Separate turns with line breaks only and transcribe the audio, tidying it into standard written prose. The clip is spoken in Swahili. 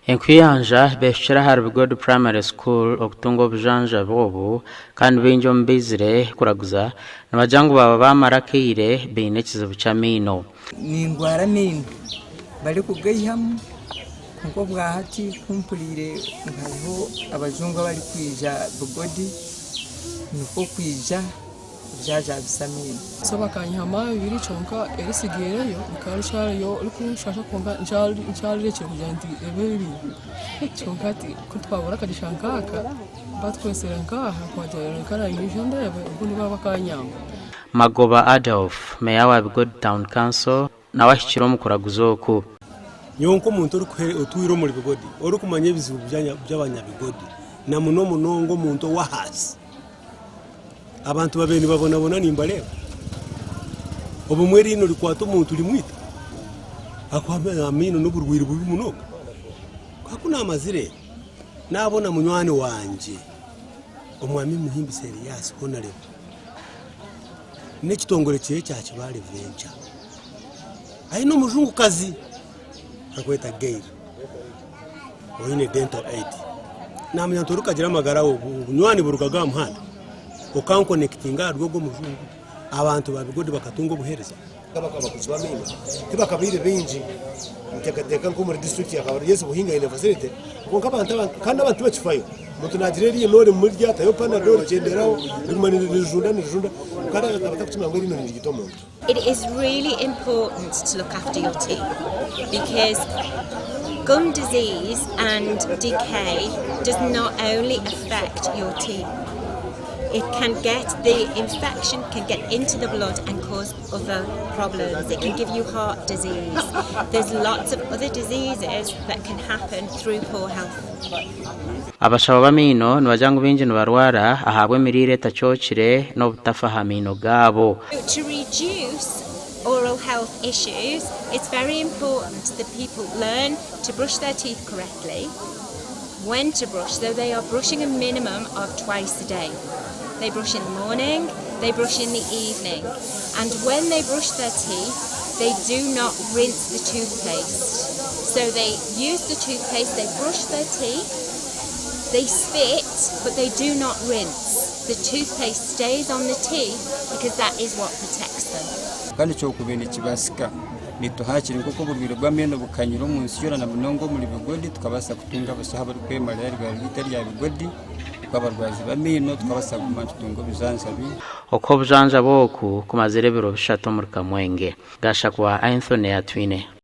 Enkuyanja beshira harbi God Primary School okutunga obujanja bobu kandi binjo mbizire kuraguza nabajangu baba bamarakeire bine kizibu cy'amaino
ningwara amaino bali kugaihamu nko bwahati kumpulire nkariho abajungu bali kwija bugodi niko kwija byaja bisamini
soba kanyama biri chonka erisigereyo bikarishayo urikushasha konga nchali cyo kujanti ebiri chonka ati kutwabura kadishankaka batwesera nkaha kwajera kana yijonda yabe ubundi baba kanyama
Magoba Adolf meya wa God Town Council na washikiro mukuraguzoku
yonko muntu otwiro muri bigodi ori kumanye bizibu by'abanya bigodi na muno munongo muntu wahasi abantu babeni babona nimbareba obumweri ino likwata umuntu limwita akwame amaino n'uburwiri bubi munoga kakuna amazire nabona munywane wanje omwami muhimbi serious honore n'ekitongole kiye cya Kibale venture ayino mujungu kazi akweta Gail oyine dental aid namyantoruka gira magara obunywani burukaga muhanda okanconnectinga rwogo mujungu abantu babigodi bakatunga obuhereza
bakabakuzwa amaino tibakabire bingi ntekateka nko muri district ya Kabale yese buhinga ine facility konka abantu kandi abantu bakifayo muntu nagireri none muri ryatayo pana dole genderaho rumani nijunda kandi batakutumira ngo rino ngito muntu.
It is really important to look after your teeth because gum disease and decay does not only affect your teeth. It can the infection can get into the blood and cause other problems. It can give you heart disease. There's lots of other diseases that can happen through poor health.
Abashaba b'amaino nibajangu binji nibarwara ahabwa emirire tachokire no butafaha amaino gabo.
To reduce oral health issues, it's very important that people learn to brush their teeth correctly, when to brush, so they are brushing a minimum of twice a day. They brush in the morning, they brush in the evening, and when they brush their teeth, they do not rinse the toothpaste. So they use the toothpaste, they brush their teeth, they spit, but they do not rinse. The toothpaste stays on the teeth because that is what protects them.
Kandi cyo kubene kibasika nituhakiri kuko burwiro bw'ameno bukanyiro mu nsiyora na munongo muri bigodi tukabasa kutunga abasahaba kwemara yari bitari ya bigodi kwabarwazi b'amaino tukabasa kumanya tutungo bizanza bi
okobujanja boku kumazirebero bishato muri Kamwenge gashakwa Anthony Atwine.